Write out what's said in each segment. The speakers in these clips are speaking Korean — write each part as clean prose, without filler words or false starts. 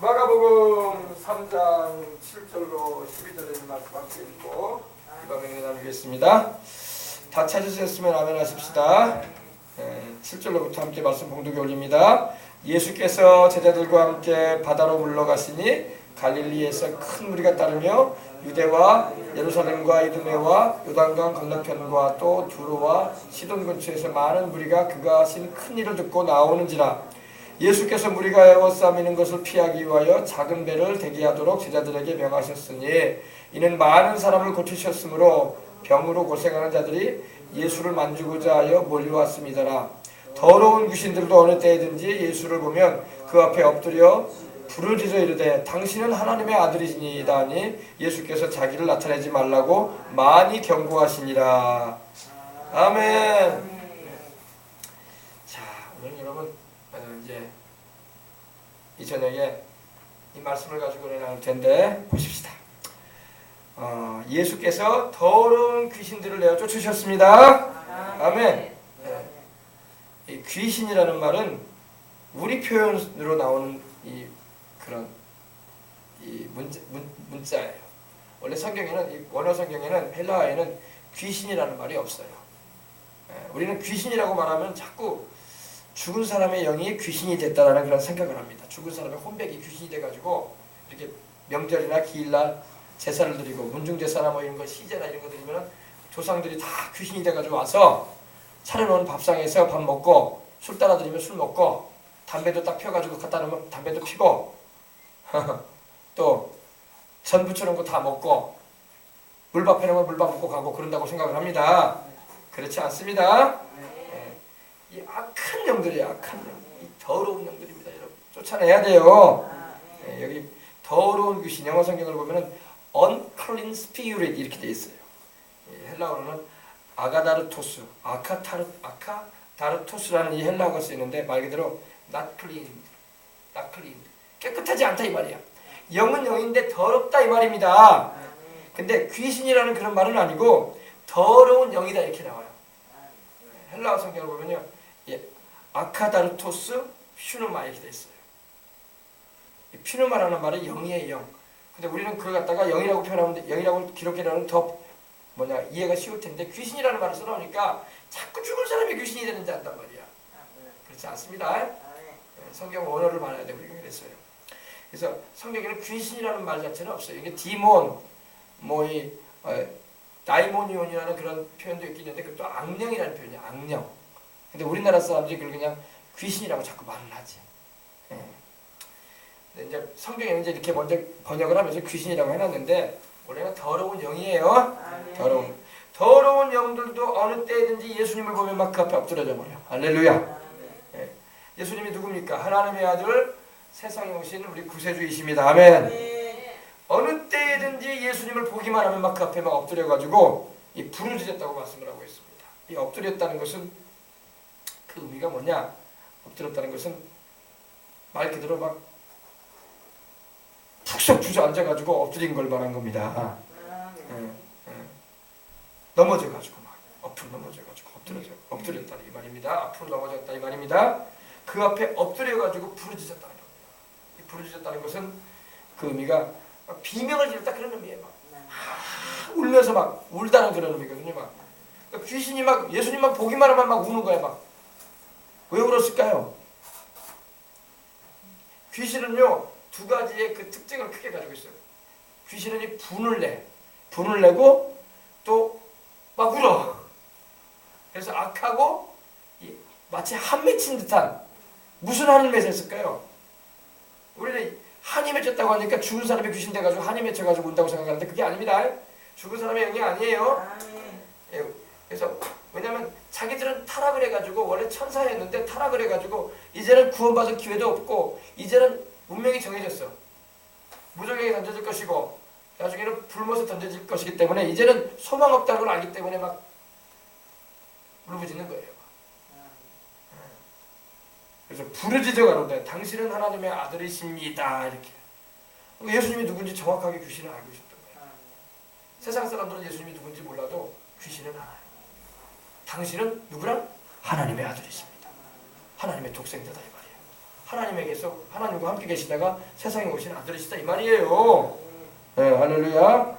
마가복음 3장 7절로 12절의 말씀 함께 읽고 이밤에 나누겠습니다. 다 찾으셨으면 아멘 하십시다. 7절로부터 함께 말씀 봉독에 올립니다. 예수께서 제자들과 함께 바다로 물러가시니 갈릴리에서 큰 무리가 따르며 유대와 예루살렘과 이두메와 요단강 건너편과 또 두로와 시돈 근처에서 많은 무리가 그가 하신 큰 일을 듣고 나오는지라. 예수께서 무리가 에워싸미는 것을 피하기 위하여 작은 배를 대기하도록 제자들에게 명하셨으니 이는 많은 사람을 고치셨으므로 병으로 고생하는 자들이 예수를 만지고자 하여 몰려왔습니다라. 더러운 귀신들도 어느 때든지 예수를 보면 그 앞에 엎드려 부르짖어 이르되 당신은 하나님의 아들이시니이다 하니 예수께서 자기를 나타내지 말라고 많이 경고하시니라. 아멘. 자, 오늘 여러분 이제 이 저녁에 이 말씀을 가지고 나눌 텐데 보십시다. 예수께서 더러운 귀신들을 내어 쫓으셨습니다. 아멘. 이 귀신이라는 말은 우리 표현으로 나오는 이 그런 이 문자예요. 원래 성경에는 이 원어 성경에는 헬라어에는 귀신이라는 말이 없어요. 우리는 귀신이라고 말하면 자꾸 죽은 사람의 영이 귀신이 됐다라는 그런 생각을 합니다. 죽은 사람의 혼백이 귀신이 돼가지고 이렇게 명절이나 기일날 제사를 드리고 문중제사나 뭐 이런 거 시제나 이런 거 드리면 조상들이 다 귀신이 돼가지고 와서 차려놓은 밥상에서 밥 먹고 술 따라 드리면 술 먹고 담배도 딱 펴가지고 갖다 놓으면 담배도 피고 또 전 부쳐놓은 거 다 먹고 물밥 해놓으면 물밥 먹고 가고 그런다고 생각을 합니다. 그렇지 않습니다. 이 악한 영들이에요. 악한 영. 이 더러운 영들입니다. 여러분 쫓아내야 돼요. 여기 더러운 귀신 영어 성경을 보면은 unclean spirit 이렇게 돼 있어요. 헬라어로는 아가다르토스, 아카다르토스라는 이 헬라어가 쓰이는데 말 그대로 not clean, 깨끗하지 않다 이 말이야. 영은 영인데 더럽다 이 말입니다. 근데 귀신이라는 그런 말은 아니고 더러운 영이다 이렇게 나와요. 헬라어 성경을 보면요, 아카다르토스 퓨누마 이렇게 돼 있어요. 퓨누마라는 말은 영이에요, 영. 근데 우리는 그걸 갖다가 영이라고 표현하면 영이라고 기록해놓으면 더 이해가 쉬울 텐데 귀신이라는 말을 써놓으니까 자꾸 죽은 사람이 귀신이 되는지 안단 말이야. 그렇지 않습니다. 성경 원어를 말해야 되고 우리가 그랬어요. 그래서 성경에는 귀신이라는 말 자체는 없어요. 이게 디몬, 다이모니온이라는 그런 표현도 있긴 있는데 그것도 악령이라는 표현이야. 악령. 근데 우리나라 사람들이 그걸 그냥 귀신이라고 자꾸 말을 하지. 근데 이제 성경에는 이제 이렇게 먼저 번역을 하면서 귀신이라고 해놨는데 원래는 더러운 영이에요. 더러운 영들도 어느 때든지 예수님을 보면 막 그 앞에 엎드려져 버려. 할렐루야. 예수님이 누굽니까? 하나님의 아들, 세상에 오신 우리 구세주이십니다. 아멘. 어느 때든지 예수님을 보기만 하면 막 그 앞에 막 엎드려가지고 이 부르짖었다고 말씀을 하고 있습니다. 이 엎드렸다는 것은 그 의미가 뭐냐? 엎드렸다는 것은 말 그대로 막 푹석 주저앉아가지고 엎드린 걸 말한 겁니다. 넘어져가지고 막 앞으로 넘어져가지고 엎드렸다 이 말입니다. 앞으로 넘어졌다 이 말입니다. 그 앞에 엎드려가지고 부르짖었다는 겁니다. 이 부르짖었다는 것은 그 의미가 비명을 지르다 그런 의미예요. 막 울면서 막 울다는 그런 의미거든요. 막 귀신이 막 예수님만 보기만 하면 막 우는 거야. 막 왜 울었을까요? 귀신은요 두 가지의 그 특징을 크게 가지고 있어요. 귀신은 이 분을 내고 또 막 울어. 그래서 악하고 마치 한 맺힌 듯한 무슨 한을 맺었을까요? 우리는 한이 맺혔다고 하니까 죽은 사람이 귀신 돼가지고 한이 맺혀가지고 운다고 생각하는데 그게 아닙니다. 죽은 사람의 영이 아니에요. 그래서 왜냐하면 자기들은 타락을 해가지고 원래 천사였는데 타락을 해가지고 이제는 구원받을 기회도 없고 이제는 운명이 정해졌어. 무적에게 던져질 것이고 나중에는 불못에 던져질 것이기 때문에 이제는 소망 없다는 걸 알기 때문에 막 울부짖는 거예요. 그래서 부르짖어 가로되 당신은 하나님의 아들이십니다 이렇게. 예수님이 누군지 정확하게 귀신을 알고 있었던 거예요. 세상 사람들은 예수님이 누군지 몰라도 귀신은 알아요. 당신은 누구랑? 하나님의 아들이십니다. 하나님의 독생자다 이 말이에요. 하나님에게서 하나님과 함께 계시다가 세상에 오신 아들이시다 이 말이에요. 네, 할렐루야.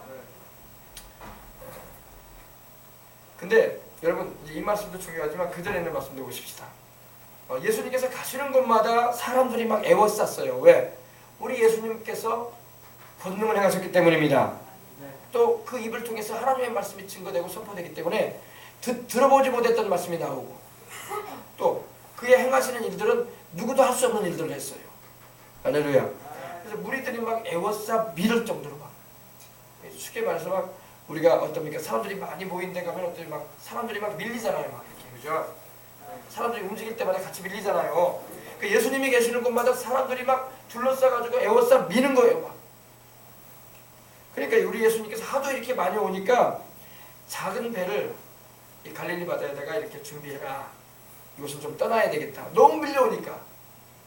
근데 여러분 이 말씀도 중요하지만 그 전에 있는 말씀도 보십시다. 예수님께서 가시는 곳마다 사람들이 막 애워쌌어요. 왜? 우리 예수님께서 권능을 행하셨기 때문입니다. 또 그 입을 통해서 하나님의 말씀이 증거되고 선포되기 때문에 들어보지 못했던 말씀이 나오고, 또 그의 행하시는 일들은 누구도 할 수 없는 일들을 했어요. 할렐루야. 그래서 무리들이 막 애워싸 밀을 정도로 막, 쉽게 말해서 막 우리가 어떻습니까? 사람들이 많이 모인 데 가면 어떻게 막 사람들이 막 밀리잖아요. 막 이렇게, 그죠? 사람들이 움직일 때마다 같이 밀리잖아요. 그 예수님이 계시는 곳마다 사람들이 막 둘러싸가지고 애워싸 미는 거예요. 막. 그러니까 우리 예수님께서 하도 이렇게 많이 오니까 작은 배를 이 갈릴리 바다에다가 이렇게 준비해라. 이곳은 좀 떠나야 되겠다. 너무 밀려오니까.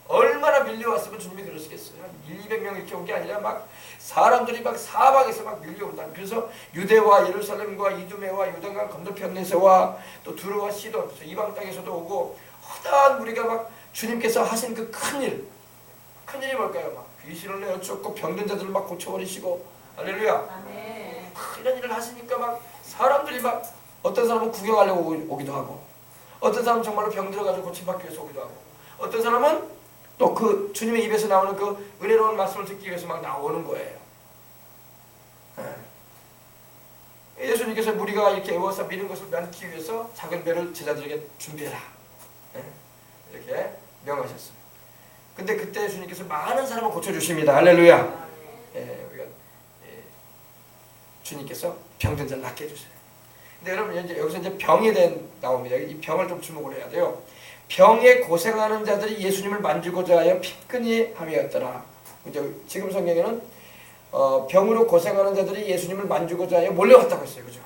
얼마나 밀려왔으면 주님이 그러시겠어요. 200명 이렇게 온 게 아니라 막 사람들이 막 사방에서 막 밀려온다. 그래서 유대와 예루살렘과 이두메와 요단강 건너편에서와 또 두로와 시돈, 이방 땅에서도 오고 허다한 무리가 막 주님께서 하신 그 큰일이 뭘까요? 막 귀신을 내어쫓고 병든 자들을 막 고쳐버리시고, 할렐루야. 아멘. 이런 일을 하시니까 막 사람들이 막 어떤 사람은 구경하려고 오기도 하고, 어떤 사람은 정말로 병 들어가지고 고침받기 위해서 오기도 하고, 어떤 사람은 또 그 주님의 입에서 나오는 그 은혜로운 말씀을 듣기 위해서 막 나오는 거예요. 예수님께서 무리가 이렇게 애워서 미는 것을 면하기 위해서 작은 배를 제자들에게 준비해라. 이렇게 명하셨어요. 근데 그때 주님께서 많은 사람을 고쳐주십니다. 할렐루야. 주님께서 병든 자를 낫게 해주세요. 근데 여러분 이제 여기서 이제 병에 대한 나옵니다. 이 병을 좀 주목을 해야 돼요. 병에 고생하는 자들이 예수님을 만지고자 하여 피끈이 함이었더라. 이제 지금 성경에는 병으로 고생하는 자들이 예수님을 만지고자 하여 몰려갔다고 했어요. 그죠?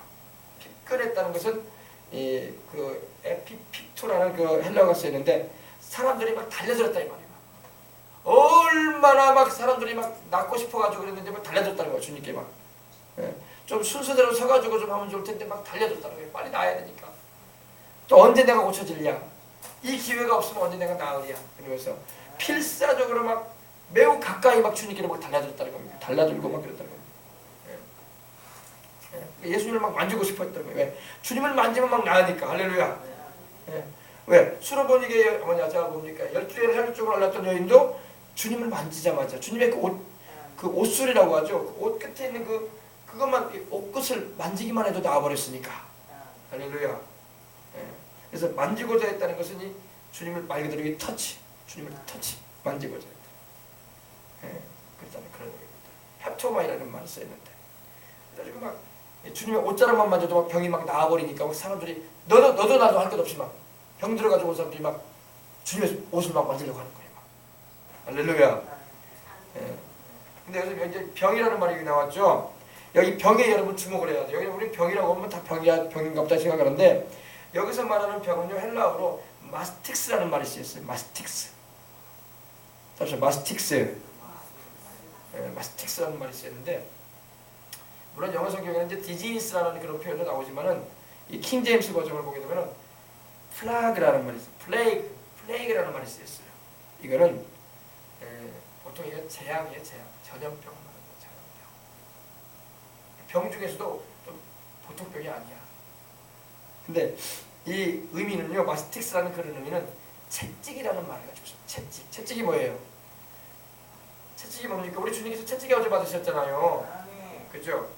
피끈했다는 것은 그 에피픽토라는 그 헬라어가 쓰이는데 사람들이 막 달려들었다 이 말이에요. 얼마나 막 사람들이 막 낫고 싶어가지고 그랬는데 막 달려들었다는 거예요. 주님께 막. 좀 순서대로 서가지고 좀 하면 좋을 텐데 막 달려들었다는 거예요. 빨리 나아야 되니까. 또 언제 내가 고쳐지랴? 이 기회가 없으면 언제 내가 나으랴? 그러면서 필사적으로 막 매우 가까이 막 주님께로 막 달려들었다는 겁니다. 달려들고 막 그랬다는 겁니다. 예수님을 막 만지고 싶어 했다는 거예요. 왜? 주님을 만지면 막 나으니까. 할렐루야. 왜? 수로보니게 뭐냐, 제가 뭡니까? 12개를 혈육 쪽으로 올랐던 여인도 주님을 만지자마자 주님의 그 옷술이라고 하죠. 그 옷 끝에 있는 그것만 옷끝을 만지기만 해도 나와버렸으니까. 할렐루야. 그래서 만지고자 했다는 것은 이 주님을 말 그대로 이 터치, 주님을 터치, 만지고자 했다. 그렇다는 그런 얘기입니다. 헵토마이라는 말을 쓰였는데, 그래가지고 막 주님의 옷자락만 만져도 막 병이 막 나와버리니까 막 사람들이 너도 나도 할 것 없이 막 병 들어가지고 온 사람들이 막 주님의 옷을 막 만지려고 하는 거예요. 막. 할렐루야. 근데 여기서 이제 병이라는 말이 나왔죠. 여기 병에 여러분 주목을 해야 돼요. 여기 우리 병이라고 하면 다 병인가 보다 생각하는데, 여기서 말하는 병은요 헬라어로 마스틱스라는 말이 쓰였어요. 마스틱스. 잠시만, 마스틱스라는 말이 쓰였는데, 물론 영어 성경에는 이제 디지니스라는 그런 표현도 나오지만은 이 킹 제임스 버전을 보게 되면은 플라그라는 말이 있어요. 플레이그라는 말이 쓰였어요. 이거는 보통 이게 재앙이에요. 전염병 말하는 전염병. 병 중에서도 좀 보통 병이 아니야. 근데 이 의미는요, 마스틱스라는 그런 의미는 채찍이라는 말을 가지고 있어요. 채찍이 뭐예요? 채찍이 뭡니까? 우리 주님께서 채찍이 어제 받으셨잖아요. 그죠?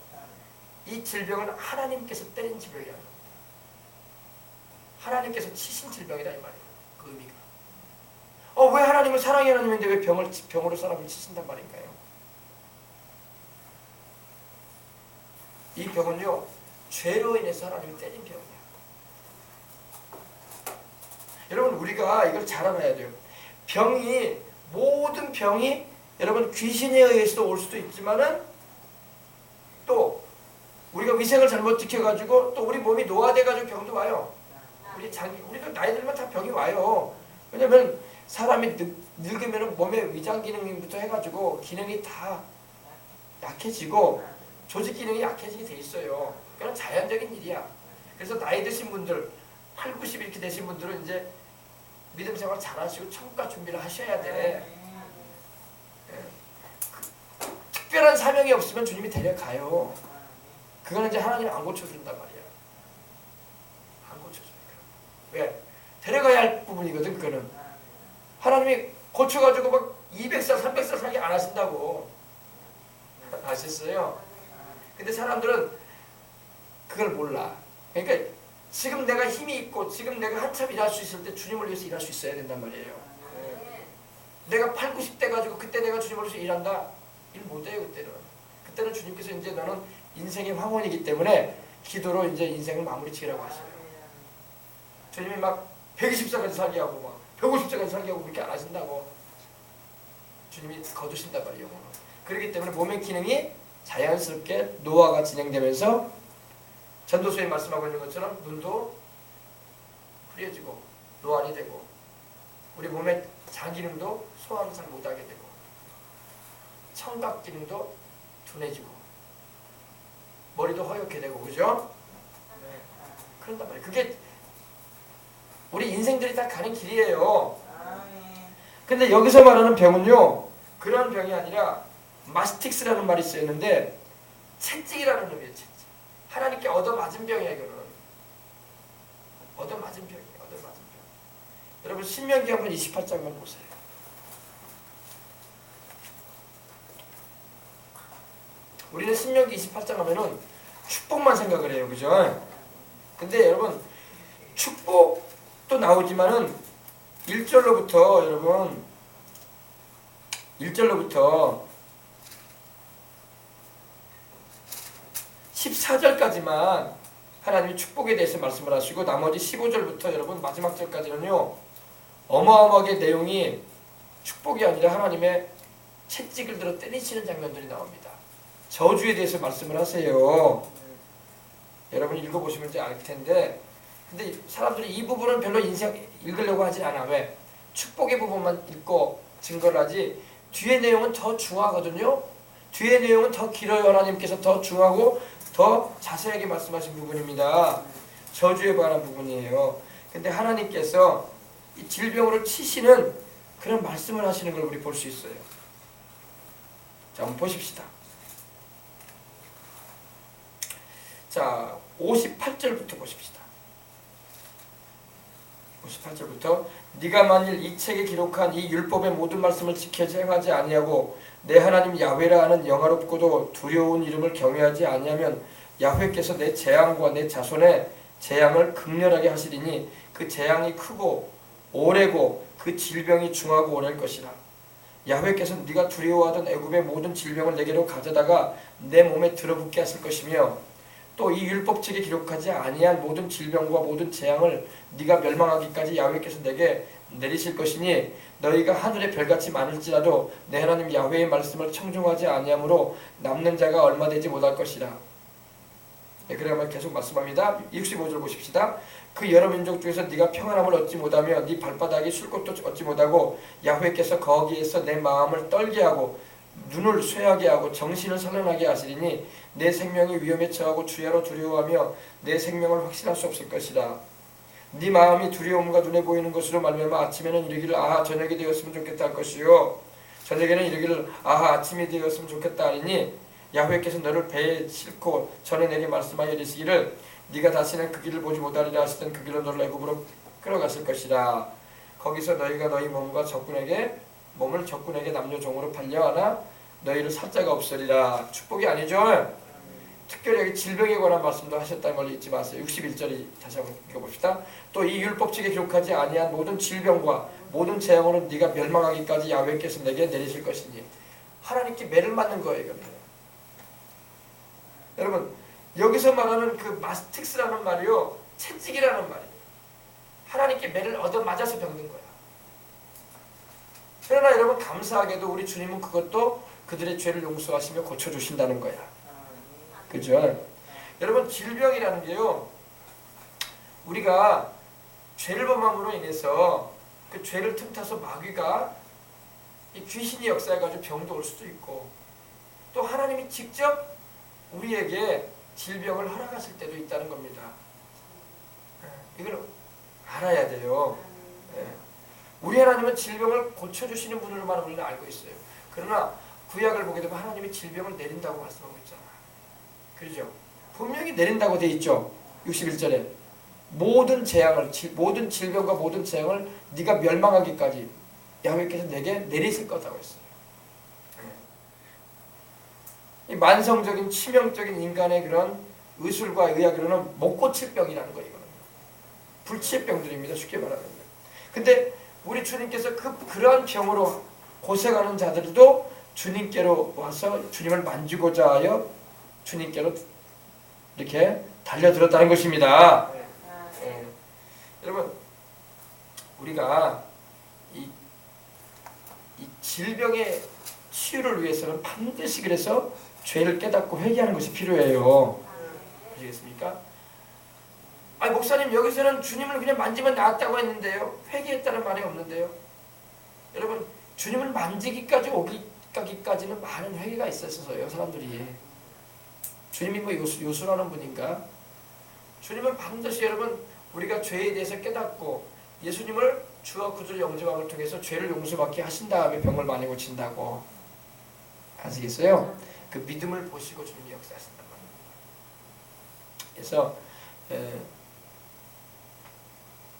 이 질병은 하나님께서 때린 질병이 아닙니다. 하나님께서 치신 질병이다 이 말이에요. 그 의미가. 왜 하나님은 사랑의 하나님인데 왜 병으로 사람을 치신단 말인가요? 이 병은요, 죄로 인해서 하나님이 때린 병이에요. 여러분 우리가 이걸 잘 알아야 돼요. 모든 병이 여러분 귀신에 의해서도 올 수도 있지만은, 또 우리가 위생을 잘못 지켜가지고 또 우리 몸이 노화돼가지고 병도 와요. 우리도 나이 들면 다 병이 와요. 왜냐면 사람이 늙으면 몸의 위장 기능부터 해가지고 기능이 다 약해지고 조직 기능이 약해지게 돼 있어요. 그건 자연적인 일이야. 그래서 나이 드신 분들, 80, 90 이렇게 되신 분들은 이제 믿음 생활 잘하시고 천국가 준비를 하셔야 돼. 특별한 사명이 없으면 주님이 데려가요. 그거는 이제 하나님 안 고쳐준단 말이야. 안 고쳐줘요. 왜? 데려가야 할 부분이거든. 그거는 하나님이 고쳐가지고 막 200살 300살 살게 안 하신다고. 아셨어요? 근데 사람들은 그걸 몰라. 그러니까 지금 내가 힘이 있고 지금 내가 한참 일할 수 있을 때 주님을 위해서 일할 수 있어야 된단 말이에요. 내가 8, 90대 가지고 그때 내가 주님을 위해서 일한다? 일 못해요. 그때는 주님께서 이제 너는 인생의 황혼이기 때문에 기도로 이제 인생을 마무리 지으라고 하셔요. 주님이 막 120살까지 살게 하고 막 150살까지 살게 하고 그렇게 안 하신다고. 주님이 거두신단 말이에요. 그렇기 때문에 몸의 기능이 자연스럽게 노화가 진행되면서 전도서에 말씀하고 있는 것처럼 눈도 흐려지고 노안이 되고 우리 몸의 장 기능도 소화를 잘 못하게 되고 청각 기능도 둔해지고 머리도 허옇게 되고 그죠? 그런단 말이에요. 그게 우리 인생들이 다 가는 길이에요. 근데 여기서 말하는 병은요 그런 병이 아니라 마스틱스라는 말이 쓰였는데 채찍이라는 의미예요. 채찍. 하나님께 얻어맞은 병이야. 이거는 얻어맞은 병이에요. 얻어맞은 병. 여러분 신명기 한번 28장만 보세요. 우리는 신명기 28장 하면은 축복만 생각을 해요. 그죠? 근데 여러분 축복도 나오지만은 1절로부터 여러분 1절로부터 14절까지만 하나님이 축복에 대해서 말씀을 하시고 나머지 15절부터 여러분 마지막 절까지는요 어마어마하게 내용이 축복이 아니라 하나님의 채찍을 들어 때리시는 장면들이 나옵니다. 저주에 대해서 말씀을 하세요. 여러분 읽어보시면 이제 알 텐데 근데 사람들이 이 부분은 별로 인생 읽으려고 하지 않아. 왜? 축복의 부분만 읽고 증거를 하지 뒤의 내용은 더 중하거든요. 뒤의 내용은 더 길어요. 하나님께서 더 중하고 더 자세하게 말씀하신 부분입니다. 저주에 관한 부분이에요. 근데 하나님께서 이 질병으로 치시는 그런 말씀을 하시는 걸 우리 볼 수 있어요. 자, 한번 보십시다. 자, 58절부터 보십시다. 58절부터 네가 만일 이 책에 기록한 이 율법의 모든 말씀을 지켜 행하지 아니하고 내 하나님 야훼라 하는 영화롭고도 두려운 이름을 경외하지 아니하면 야훼께서 내 재앙과 내 자손의 재앙을 극렬하게 하시리니 그 재앙이 크고 오래고 그 질병이 중하고 오래일 것이라. 야훼께서 네가 두려워하던 애굽의 모든 질병을 내게로 가져다가 내 몸에 들어붙게 하실 것이며 또 이 율법책에 기록하지 아니한 모든 질병과 모든 재앙을 네가 멸망하기까지 야훼께서 내게 내리실 것이니 너희가 하늘의 별같이 많을지라도 내 하나님 야훼의 말씀을 청종하지 아니하므로 남는 자가 얼마 되지 못할 것이라. 네, 그러면 계속 말씀합니다. 65절 보십시다. 그 여러 민족 중에서 네가 평안함을 얻지 못하며 네 발바닥이 쉴 곳도 얻지 못하고 야훼께서 거기에서 내 마음을 떨게 하고 눈을 쇠하게 하고 정신을 선언하게 하시리니 내 생명이 위험에 처하고 주야로 두려워하며 내 생명을 확신할 수 없을 것이라. 네 마음이 두려움과 눈에 보이는 것으로 말미암아 아침에는 이르기를 아하 저녁이 되었으면 좋겠다 할 것이요 저녁에는 이르기를 아하 아침이 되었으면 좋겠다 하리니 야훼께서 너를 배에 싣고 전에 내게 말씀하여 이르시기를 네가 다시는 그 길을 보지 못하리라 하시던 그 길로 너를 애굽으로 끌어갔을 것이라. 거기서 너희가 너희 몸을 적군에게 남녀 종으로 팔려하나 너희를 살 자가 없으리라. 축복이 아니죠. 특별히 여기 질병에 관한 말씀도 하셨다는 걸 잊지 마세요. 61절이 다시 한번 읽어봅시다. 또 이 율법책에 기록하지 아니한 모든 질병과 모든 재앙으로 네가 멸망하기까지 야훼께서 내게 내리실 것이니 하나님께 매를 맞는 거예요. 이거는. 여러분 여기서 말하는 그 마스틱스라는 말이요 채찍이라는 말이에요. 하나님께 매를 얻어 맞아서 병든 거야. 그러나 여러분 감사하게도 우리 주님은 그것도 그들의 죄를 용서하시며 고쳐주신다는 거야. 그죠? 여러분 질병이라는 게요 우리가 죄를 범함으로 인해서 그 죄를 틈타서 마귀가 이 귀신이 역사해가지고 병도 올 수도 있고 또 하나님이 직접 우리에게 질병을 허락하실 때도 있다는 겁니다. 이걸 알아야 돼요. 우리 하나님은 질병을 고쳐주시는 분으로만 우리는 알고 있어요. 그러나 구약을 보게 되면 하나님이 질병을 내린다고 말씀하고 있잖아. 그렇죠? 분명히 내린다고 돼 있죠. 61절에 모든 재앙을, 모든 질병과 모든 재앙을 네가 멸망하기까지 야훼께서 내게 내리실 거라고 했어요. 이 만성적인 치명적인 인간의 그런 의술과 의학으로는 못 고칠 병이라는 거예요. 이거는 불치의 병들입니다. 쉽게 말하면. 근데 우리 주님께서 그러한 병으로 고생하는 자들도 주님께로 와서 주님을 만지고자 하여 주님께로 이렇게 달려들었다는 것입니다. 여러분, 우리가 이 질병의 치유를 위해서는 반드시 그래서 죄를 깨닫고 회개하는 것이 필요해요. 아시겠습니까? 아니 목사님, 여기서는 주님을 그냥 만지면 나았다고 했는데요, 회개했다는 말이 없는데요. 여러분, 주님을 만지기까지 오기까지는 많은 회개가 있었어요. 사람들이 주님이 뭐 요술하는 분인가? 주님은 반드시 여러분, 우리가 죄에 대해서 깨닫고 예수님을 주와 구주로 영접함을 통해서 죄를 용서받게 하신 다음에 병을 많이 고친다고. 아시겠어요? 그 믿음을 보시고 주님이 역사하신단 말입니다. 그래서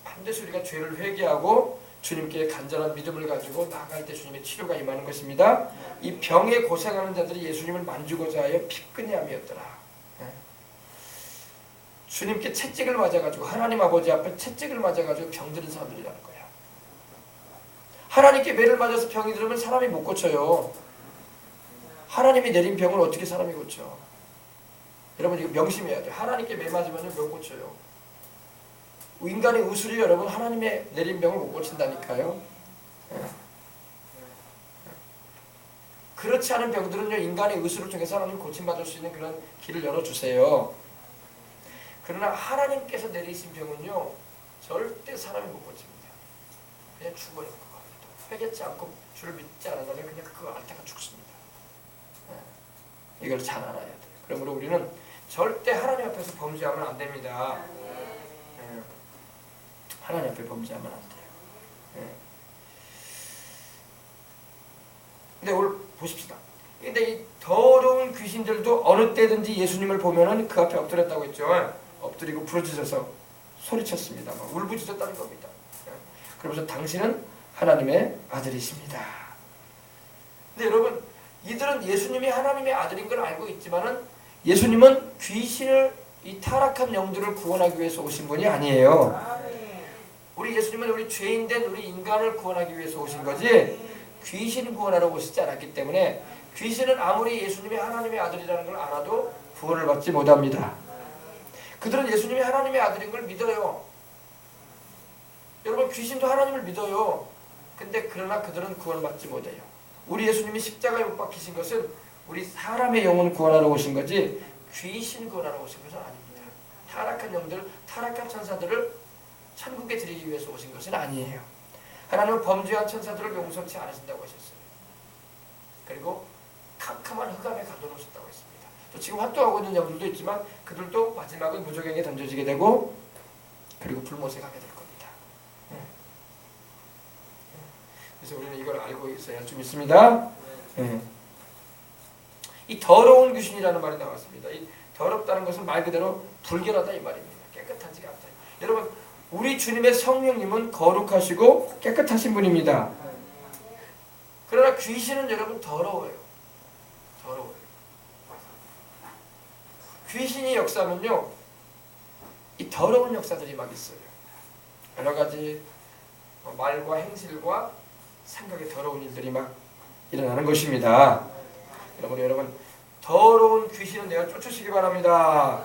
반드시 우리가 죄를 회개하고 주님께 간절한 믿음을 가지고 나아갈 때 주님의 치료가 임하는 것입니다. 이 병에 고생하는 자들이 예수님을 만지고자 하여 피끈이 함이었더라. 주님께 채찍을 맞아가지고, 하나님 아버지 앞에 채찍을 맞아가지고 병드는 사람들이라는 거야. 하나님께 매를 맞아서 병이 들으면 사람이 못 고쳐요. 하나님이 내린 병을 어떻게 사람이 고쳐? 여러분, 이거 명심해야 돼요. 하나님께 매 맞으면 못 고쳐요. 인간의 의술이 여러분, 하나님의 내린 병을 못 고친다니까요. 그렇지 않은 병들은요, 인간의 의술을 통해서 하나님 고침받을 수 있는 그런 길을 열어주세요. 그러나 하나님께서 내리신 병은요, 절대 사람이 못 고칩니다. 그냥 죽어요. 그거 회개치 않고 주를 믿지 않는다면 그냥 그거 앓다가 죽습니다. 이걸 잘 알아야 돼요. 그러므로 우리는 절대 하나님 앞에서 범죄하면 안 됩니다. 하나님 앞에 범죄하면 안 돼요. 근데 오늘 보십시다. 근데 이 더러운 귀신들도 어느 때든지 예수님을 보면은 그 앞에 엎드렸다고 했죠. 엎드리고 부르짖어서 소리쳤습니다. 막 울부짖었다는 겁니다. 그러면서 당신은 하나님의 아들이십니다. 근데 여러분, 이들은 예수님이 하나님의 아들인 걸 알고 있지만은 예수님은 귀신을, 이 타락한 영들을 구원하기 위해서 오신 분이 아니에요. 우리 예수님은 우리 죄인된 우리 인간을 구원하기 위해서 오신 거지 귀신 구원하러 오시지 않았기 때문에 귀신은 아무리 예수님이 하나님의 아들이라는 걸 알아도 구원을 받지 못합니다. 그들은 예수님이 하나님의 아들인 걸 믿어요. 여러분, 귀신도 하나님을 믿어요. 근데 그러나 그들은 구원을 받지 못해요. 우리 예수님이 십자가에 못 박히신 것은 우리 사람의 영혼 구원하러 오신 거지 귀신 구원하러 오신 것은 아닙니다. 타락한 영들, 타락한 천사들을 천국에 드리기 위해서 오신 것은 아니에요. 하나님은 범죄한 천사들을 용서치 않으신다고 하셨어요. 그리고 캄캄한 흑암에 가둬놓으셨다고 했습니다. 또 지금 활동하고 있는 영들도 있지만 그들도 마지막은 무저갱에 던져지게 되고 그리고 불못에 가게 될 겁니다. 그래서 우리는 이걸 알고 있어야 좀 있습니다. 이 더러운 귀신이라는 말이 나왔습니다. 이 더럽다는 것은 말 그대로 불결하다 이 말입니다. 깨끗하지가 않다. 여러분, 우리 주님의 성령님은 거룩하시고 깨끗하신 분입니다. 그러나 귀신은 여러분 더러워요. 더러워요. 귀신이 역사하면요, 이 더러운 역사들이 막 있어요. 여러 가지 말과 행실과 생각에 더러운 일들이 막 일어나는 것입니다. 여러분, 더러운 귀신은 내어 쫓으시기 바랍니다.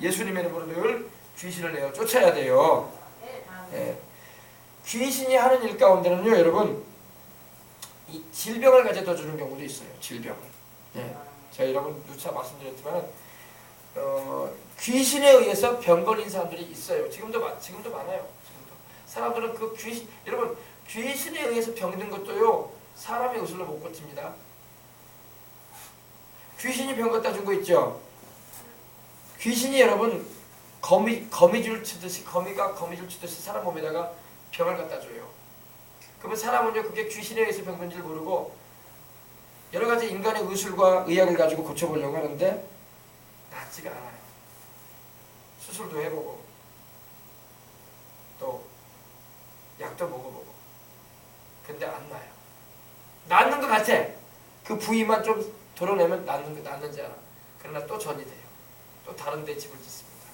예수님의 이름으로 늘 귀신을 내어 쫓아야 돼요. 귀신이 하는 일 가운데는요, 여러분, 이 질병을 가져다 주는 경우도 있어요. 질병을. 제가 여러분 누차 말씀드렸지만 귀신에 의해서 병 걸린 사람들이 있어요. 지금도 많아요. 지금도. 사람들은 그 귀신, 여러분, 귀신에 의해서 병든 것도요, 사람의 의술로 못 고칩니다. 귀신이 병 갖다 준 거 있죠. 귀신이 여러분 거미줄 치듯이, 거미가 거미줄 치듯이 사람 몸에다가 병을 갖다 줘요. 그러면 사람은요 그게 귀신에 의해서 병든 줄 모르고 여러 가지 인간의 의술과 의학을 가지고 고쳐보려고 하는데 낫지가 않아요. 수술도 해보고 또 약도 먹어보고 근데 안 나요. 낫는 것 같아. 그 부위만 좀 도려내면 낫는지 알아. 그러나 또 전이 돼요. 또 다른 데 집을 짓습니다.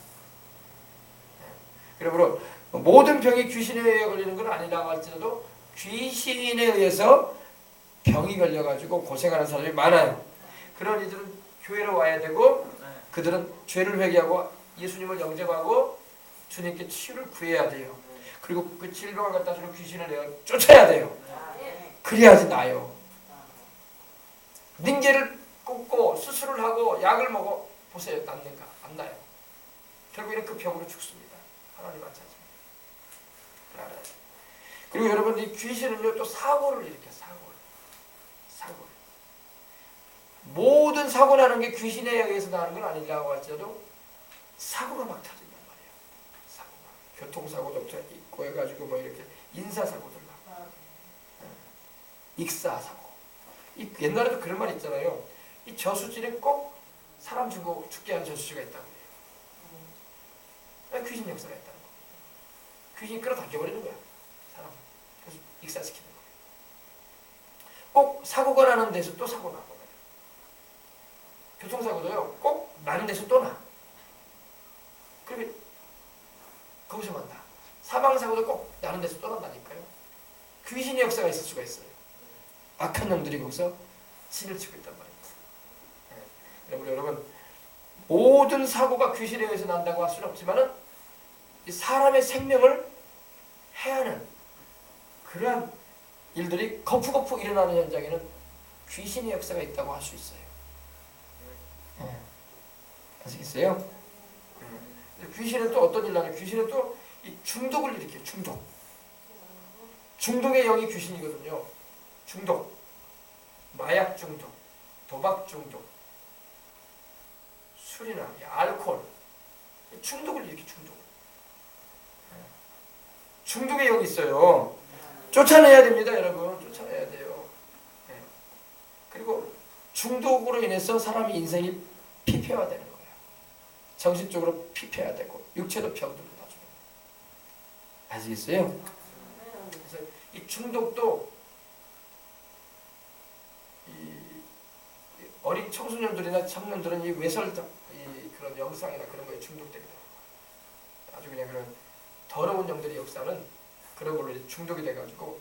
그러므로 모든 병이 귀신에 의해 걸리는 건 아니라고 할지라도 귀신에 의해서 병이 걸려가지고 고생하는 사람이 많아요. 그런 이들은 교회로 와야 되고 그들은 죄를 회개하고 예수님을 영접하고 주님께 치유를 구해야 돼요. 그리고 그 질병을 갖다 주는 귀신을 내가 쫓아야 돼요. 그래야지 나요. 닌게를 꽂고 수술을 하고 약을 먹어 보세요. 낫는가? 안 나요. 결국에는 그 병으로 죽습니다. 하나님 안 찾습니다. 그리고 여러분 이 귀신은요 또 사고를 일으켜 사고를. 모든 사고 나는 게 귀신에 의해서 나는 건 아니라고 할지라도 사고가 막 터진단 말이에요. 사고가 교통사고도 있고 해가지고 뭐 이렇게 인사사고들 막 익사사고. 옛날에도 그런 말 있잖아요. 이 저수지에 꼭 사람 죽게 하는 저수지가 있다고 해요. 귀신 역사가 있다는 거예요. 귀신이 끌어당겨버리는 거야. 사람. 그래서 익사시키는 거예요. 꼭 사고가 나는 데서 또 사고 나고 교통사고도요. 꼭 나는 데서 또 나. 그러면 거기서 만나. 사망사고도 꼭 나는 데서 또 난다니까요. 귀신의 역사가 있을 수가 있어요. 악한 놈들이 거기서 신을 치고 있단 말입니다. 네. 여러분 모든 사고가 귀신에 의해서 난다고 할 수는 없지만은 이 사람의 생명을 해하는 그러한 일들이 거푸거푸 일어나는 현장에는 귀신의 역사가 있다고 할 수 있어요. 아시겠어요? 귀신은 또 어떤 일 나요? 귀신은 또 이 중독을 일으켜요. 중독의 영이 귀신이거든요. 중독, 마약 중독, 도박 중독, 술이나 알코올, 중독을 일으켜 중독의 영이 있어요. 쫓아내야 됩니다, 여러분. 쫓아내야 돼요. 그리고 중독으로 인해서 사람의 인생이 피폐화되는 거예요. 정신적으로 피폐화되고 육체도 병들고 나중에. 아시겠어요? 그래서 이 중독도 어린 청소년들이나 청년들은 이 외설적 그런 영상이나 그런 거에 중독됩니다. 아주 그냥 그런 더러운 영들의 역사는 그런 걸로 중독이 돼가지고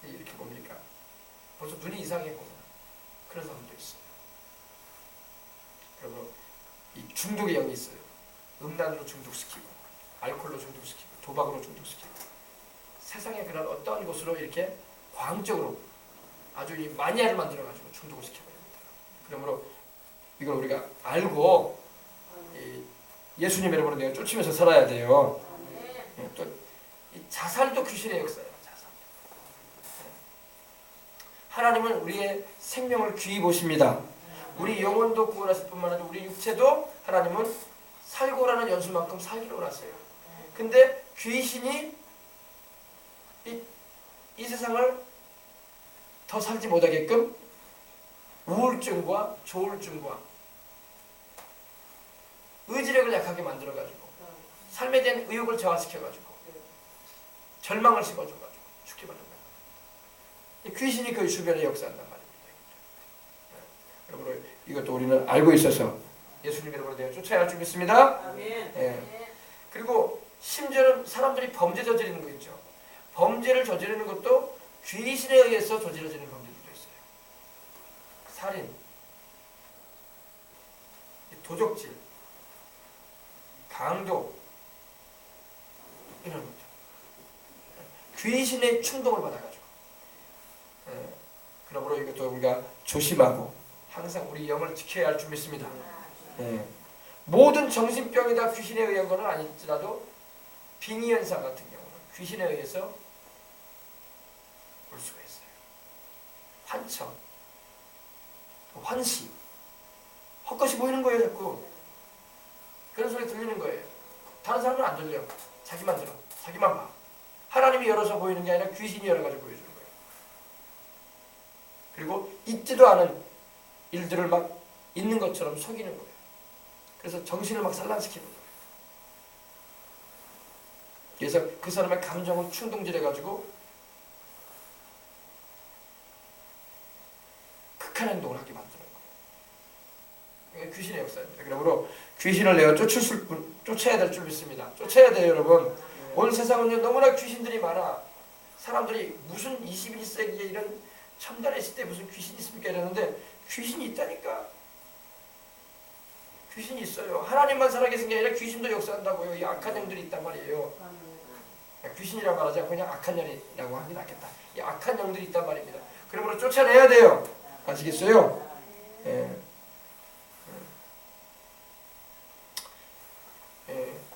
이렇게 뭡니까? 벌써 눈이 이상했구나. 그런 사람도 있어요. 그리고 이 중독의 영이 있어요. 음란으로 중독시키고, 알코올로 중독시키고, 도박으로 중독시키고, 세상의 그런 어떤 곳으로 이렇게 과학적으로 아주 이 마니아를 만들어가지고 중독을 시켜버립니다. 그러므로 이걸 우리가 알고 예수님의 이름으로 내가 쫓으면서 살아야 돼요. 또 이 자살도 귀신의 역사예요. 자살. 하나님은 우리의 생명을 귀히 보십니다. 우리 영혼도 구원하실 뿐만 아니라 우리 육체도 하나님은 살고라는 연수만큼 살기로 원하세요. 근데 귀신이 이 세상을 더 살지 못하게끔 우울증과 조울증과 의지력을 약하게 만들어가지고 삶에 대한 의욕을 저하시켜가지고 절망을 심어줘가지고 죽게 만든다. 귀신이 그 주변에 역사한단 말입니다. 그러므로 이것도 우리는 알고 있어서 예수님의 이름으로 내가 쫓아야 할 줄 믿습니다. 아멘. 그리고 심지어는 사람들이 범죄 저지르는 거 있죠. 범죄를 저지르는 것도 귀신에 의해서 저지러지는 범죄들도 있어요. 살인, 도적질, 강도 이런 것들. 귀신의 충동을 받아가지고. 그러므로 이것도 우리가 조심하고 항상 우리 영을 지켜야 할 줄 믿습니다. 모든 정신병이 다 귀신에 의한 것은 아닐지라도 빙의현상 같은 경우는 귀신에 의해서 올 수가 있어요. 환청, 환시, 헛것이 보이는 거예요. 자꾸 그런 소리 들리는 거예요. 다른 사람은 안 들려. 자기만 들어. 자기만 봐. 하나님이 열어서 보이는 게 아니라 귀신이 열어가지고 보여주는 거예요. 그리고 있지도 않은 일들을 막 있는 것처럼 속이는 거예요. 그래서 정신을 막 산란시키는 거예요. 그래서 그 사람의 감정을 충동질해가지고 극한 행동을 하게 만드는 거예요. 이게 귀신의 역사입니다. 그러므로 귀신을 내어 쫓아야 될 줄 믿습니다. 쫓아야 돼요, 여러분. 오늘 세상은 너무나 귀신들이 많아. 사람들이 무슨 21세기에 이런 첨단의 시대에 무슨 귀신이 있습니까? 이러는데 귀신이 있다니까. 귀신이 있어요. 하나님만 살아계신 게 아니라 귀신도 역사한다고요. 이 악한 영들이 있단 말이에요. 귀신이라고 말하지 않고 그냥 악한 영이라고 하긴 하겠다. 이 악한 영들이 있단 말입니다. 그러므로 쫓아내야 돼요. 아시겠어요? 예.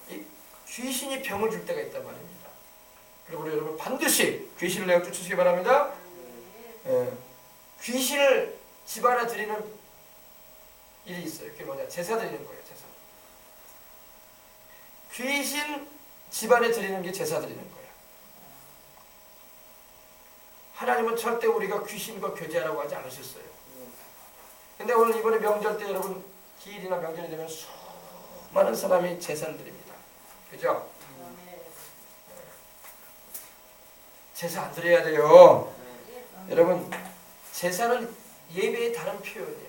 이 귀신이 병을 줄 때가 있단 말입니다. 그러므로 여러분 반드시 귀신을 내어 쫓으시기 바랍니다. 예. 귀신을 집안에 드리는 일이 있어요. 그게 뭐냐? 제사 드리는 거예요. 제사. 귀신 집안에 드리는 게 제사 드리는 거예요. 하나님은 절대 우리가 귀신과 교제하라고 하지 않으셨어요. 근데 오늘 이번에 명절 때 여러분 기일이나 명절이 되면 수많은 사람이 제사를 드립니다. 그죠? 제사 안 드려야 돼요. 여러분 제사는 예배의 다른 표현이야.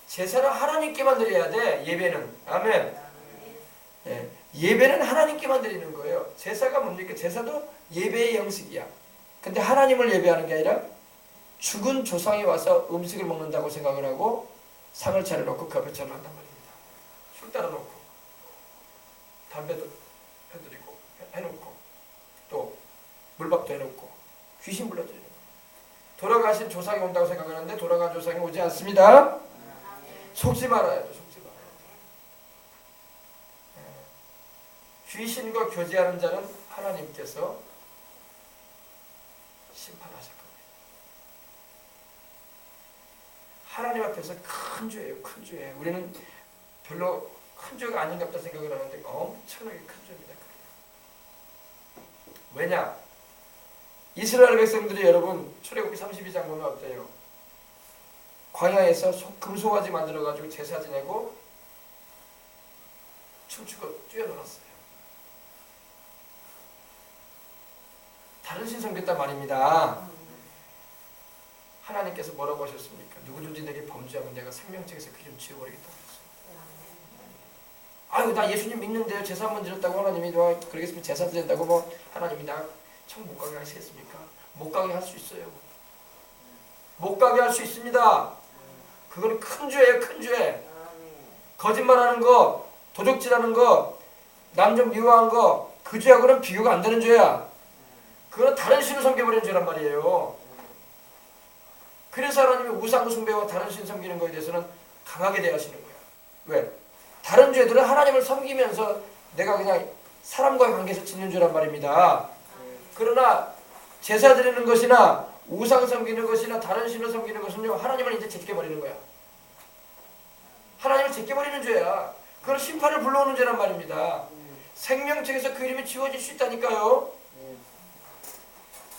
제사는 하나님께만 드려야 돼. 예배는. 아멘. 예. 예배는 하나님께만 드리는 거예요. 제사가 뭡니까? 제사도 예배의 형식이야. 근데 하나님을 예배하는 게 아니라 죽은 조상이 와서 음식을 먹는다고 생각을 하고 상을 차려놓고 겹여차를 한단 말입니다. 술 따라놓고 담배도 해드리고 해놓고 또 물밥도 해놓고 귀신 불러드리는 거예요. 돌아가신 조상이 온다고 생각하는데 돌아간 조상이 오지 않습니다. 속지 말아야죠. 속지 말아야죠. 귀신과 교제하는 자는 하나님께서 심판하실 겁니다. 하나님 앞에서 큰 죄예요. 큰 죄예요. 우리는 별로 큰 죄가 아닌가 보다 생각을 하는데 엄청나게 큰 죄입니다. 왜냐? 이스라엘 백성들이 여러분 출애굽기 32장 보면 어때요? 광야에서 금송아지 만들어가지고 제사 지내고 춤추고 뛰어놀았어요. 다른 신 섬겼단 말입니다. 하나님께서 뭐라고 하셨습니까? 누구든지 내게 범죄하면 내가 생명책에서 그 좀 지워버리겠다고 했어요. 아유 나 예수님 믿는데요. 제사 한번 드렸다고 하나님이 그러겠으면 제사 드린다고 뭐 하나님이 나 청 못 가게 하시겠습니까? 못 가게 할 수 있어요. 못 가게 할 수 있습니다. 그건 큰 죄예요. 큰 죄. 거짓말하는 거, 도적질하는 거, 남 좀 미워한 거, 그 죄하고는 비교가 안 되는 죄야. 그건 다른 신을 섬겨버리는 죄란 말이에요. 그래서 하나님이 우상 숭배와 다른 신 섬기는 거에 대해서는 강하게 대하시는 거야. 왜? 다른 죄들은 하나님을 섬기면서 내가 그냥 사람과의 관계에서 짓는 죄란 말입니다. 그러나 제사 드리는 것이나 우상 섬기는 것이나 다른 신을 섬기는 것은요 하나님을 이제 제껴버리는 거야. 하나님을 제껴버리는 죄야. 그건 심판을 불러오는 죄란 말입니다. 생명책에서 그 이름이 지워질 수 있다니까요.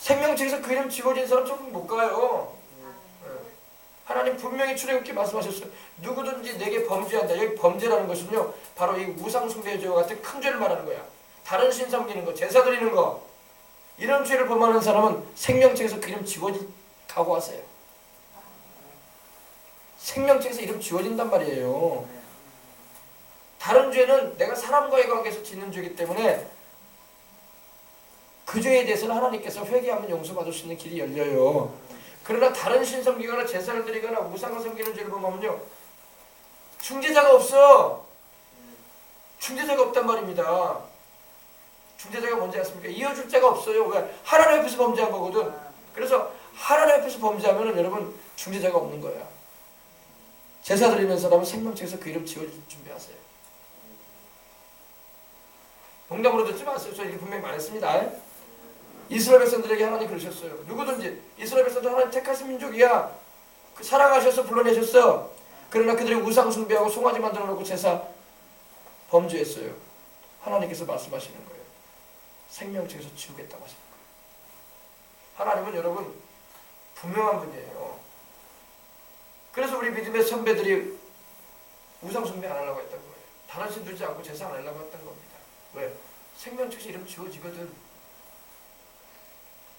생명책에서 그 이름 지워진 사람 좀 못 가요. 하나님 분명히 출애굽기 말씀하셨어요. 누구든지 내게 범죄한다. 여기 범죄라는 것은요 바로 이 우상 숭배의 죄와 같은 큰 죄를 말하는 거야. 다른 신 섬기는 거, 제사 드리는 거, 이런 죄를 범하는 사람은 생명책에서 그 이름 지워질 각오하세요. 생명책에서 이름 지워진단 말이에요. 다른 죄는 내가 사람과의 관계에서 짓는 죄이기 때문에 그 죄에 대해서는 하나님께서 회개하면 용서받을 수 있는 길이 열려요. 그러나 다른 신 섬기거나 제사를 드리거나 우상을 섬기는 죄를 범하면요 중재자가 없어. 중재자가 없단 말입니다. 중재자가 뭔지 아십니까? 이어줄 자가 없어요. 왜? 하나님 앞에서 범죄한 거거든. 그래서 하나님 앞에서 범죄하면 여러분 중재자가 없는 거야. 제사 드리는 사람은 생명책에서 그 이름 지워줄 준비하세요. 농담으로 듣지 마세요. 저 이렇게 분명히 말했습니다. 이스라엘 백성들에게 하나님 그러셨어요. 누구든지 이스라엘 백성들 하나님 택하신 민족이야. 그 사랑하셔서 불러내셨어. 그러나 그들이 우상 숭배하고 송아지 만들어 놓고 제사 범죄했어요. 하나님께서 말씀하시는 거예요. 생명책에서 지우겠다고 하십니다. 하나님은 여러분 분명한 분이에요. 그래서 우리 믿음의 선배들이 우상 숭배 안 하려고 했던 거예요. 다른 신 두지 않고 제사 안 하려고 했던 겁니다. 왜? 생명책에서 이름 지워지거든.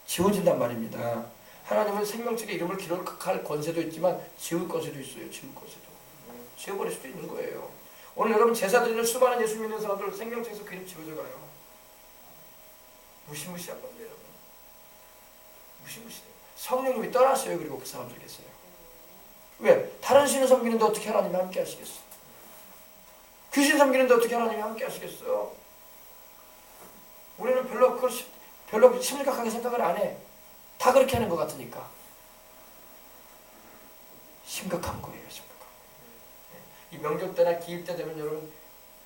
지워진단 말입니다. 하나님은 생명책에 이름을 기록할 권세도 있지만 지울 권세도 있어요. 지울 권세도. 지워버릴 수도 있는 거예요. 오늘 여러분 제사 드리는 수많은 예수 믿는 사람들 생명책에서 그 이름 지워져 가요. 무시무시한 겁니다, 여러분. 무시무시해요. 성령님이 떠났어요. 그리고 그 사람들 계세요. 왜? 다른 신을 섬기는데 어떻게 하나님이 함께 하시겠어? 귀신 섬기는데 어떻게 하나님이 함께 하시겠어요? 우리는 별로 심각하게 생각을 안 해. 다 그렇게 하는 것 같으니까. 심각한 거예요. 심각한 거예요. 이 명절 때나 기일 때 되면 여러분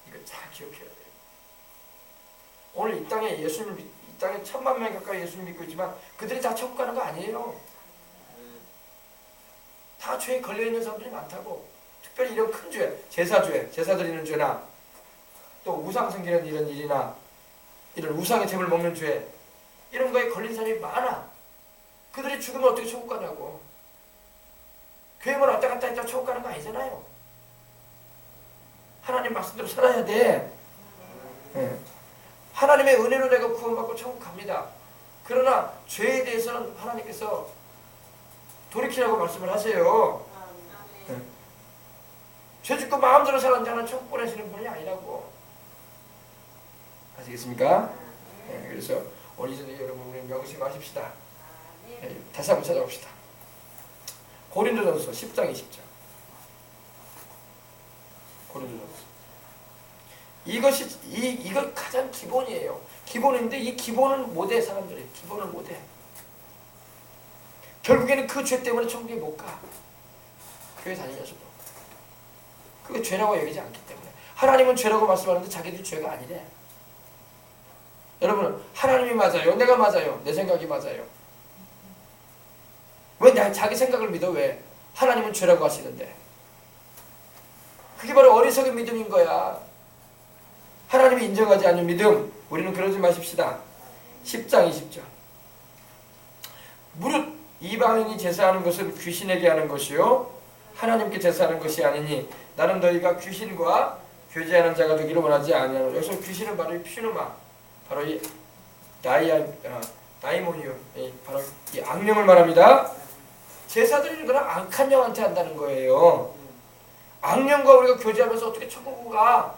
이거 잘 기억해야 돼요. 오늘 이 땅에 예수님, 이 땅에 1000만 명 가까이 예수님 믿고 있지만 그들이 다 천국 가는 거 아니에요. 다 죄에 걸려있는 사람들이 많다고. 특별히 이런 큰 죄, 제사죄, 제사 드리는 죄나 또 우상 생기는 이런 일이나 이런 우상의 템을 먹는 죄, 이런 거에 걸린 사람이 많아. 그들이 죽으면 어떻게 천국 가냐고. 교회만 왔다 갔다 했다가 천국 가는 거 아니잖아요. 하나님 말씀대로 살아야 돼. 하나님의 은혜로 내가 구원받고 천국 갑니다. 그러나 죄에 대해서는 하나님께서 돌이키라고 말씀을 하세요. 죄 짓고 마음대로 사는 자는 천국 보내시는 분이 아니라고. 아시겠습니까? 그래서 오늘 이전에 여러분 우리 명심하십시다. 다시 한번 찾아봅시다. 고린도전서 10장 20절. 고린도전서. 이거 가장 기본이에요. 기본인데 이 기본은 못해. 사람들이 기본을 못해. 결국에는 그 죄 때문에 천국에 못 가. 교회 다니면서도 그게 죄라고 여기지 않기 때문에. 하나님은 죄라고 말씀하는데 자기들이 죄가 아니래. 여러분, 하나님이 맞아요? 내가 맞아요? 내 생각이 맞아요? 왜 자기 생각을 믿어? 왜? 하나님은 죄라고 하시는데. 그게 바로 어리석은 믿음인 거야. 하나님이 인정하지 않는 믿음. 우리는 그러지 마십시다. 10장 20절. 무릇 이방인이 제사하는 것은 귀신에게 하는 것이요 하나님께 제사하는 것이 아니니 나는 너희가 귀신과 교제하는 자가 되기를 원하지 아니하노라. 여기서 귀신은 바로 이 피누마, 바로 이 다이모니움, 바로 이 악령을 말합니다. 제사 드리는 건 악한 영한테 한다는 거예요. 악령과 우리가 교제하면서 어떻게 천국을 가?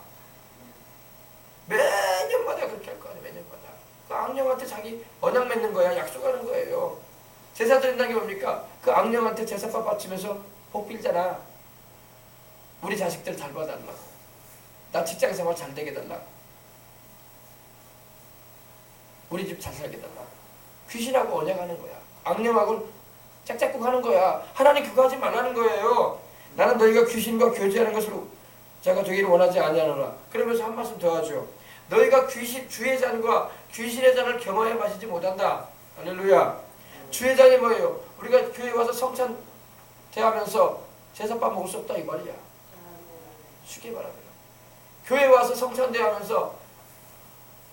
매년마다 그렇게 할 거 아니야. 매년마다 그 악령한테 자기 언약 맺는 거야. 약속하는 거예요. 제사 드린다는 게 뭡니까? 그 악령한테 제사밥 바치면서 복 빌잖아. 우리 자식들 잘 봐달라고. 나 직장 생활 잘 되게 달라고. 우리 집 잘 살게 달라고. 귀신하고 언약하는 거야. 악령하고 짝짝꿍 하는 거야. 하나님 그거 하지 말라는 거예요. 나는 너희가 귀신과 교제하는 것을 자가 되기를 원하지 아니하노라. 그러면서 한 말씀 더 하죠. 너희가 주의 잔과 귀신의 잔을 겸하여 마시지 못한다. 할렐루야. 주의 잔이 뭐예요? 우리가 교회 와서 성찬 대하면서 제사밥 먹을 수 없다 이 말이야. 쉽게 말하면 교회 와서 성찬 대하면서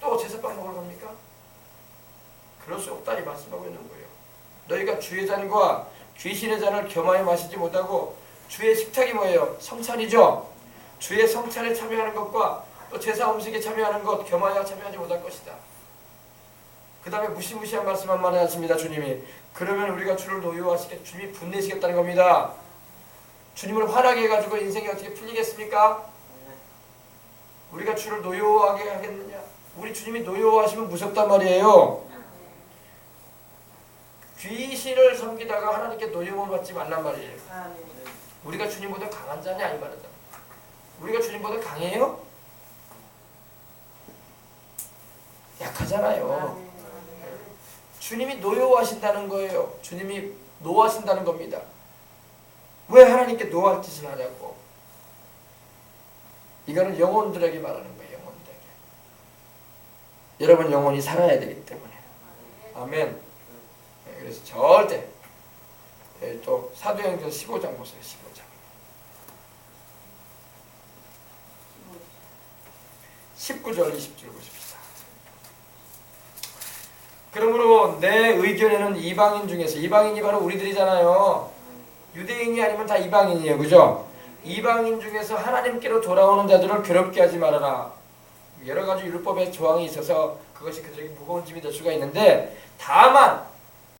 또 제사밥 먹을 겁니까? 그럴 수 없다 이 말씀하고 있는 거예요. 너희가 주의 잔과 귀신의 잔을 겸하여 마시지 못하고 주의 식탁이 뭐예요? 성찬이죠. 주의 성찬에 참여하는 것과 또 제사 음식에 참여하는 것 겸하여 참여하지 못할 것이다. 그 다음에 무시무시한 말씀 한 번 하십니다. 주님이. 그러면 우리가 주를 노여워하시겠, 주님이 분내시겠다는 겁니다. 주님을 화나게 해가지고 인생이 어떻게 풀리겠습니까? 우리가 주를 노여워하게 하겠느냐? 우리 주님이 노여워하시면 무섭단 말이에요. 귀신을 섬기다가 하나님께 노여움을 받지 말란 말이에요. 우리가 주님보다 강한 자냐 이 말이다. 우리가 주님보다 강해요? 약하잖아요. 주님이 노여워하신다는 거예요. 주님이 노하신다는 겁니다. 왜 하나님께 노할 짓을 하냐고. 이거는 영혼들에게 말하는 거예요. 영혼들에게. 여러분 영혼이 살아야 되기 때문에. 아멘. 그래서 절대 또 사도행전 15장 보세요. 15장. 19절 20절 보십시다. 그러므로 내 의견에는 이방인 중에서, 이방인이 바로 우리들이잖아요. 유대인이 아니면 다 이방인이에요. 그죠? 이방인 중에서 하나님께로 돌아오는 자들을 괴롭게 하지 말아라. 여러 가지 율법의 조항이 있어서 그것이 그들에게 무거운 짐이 될 수가 있는데, 다만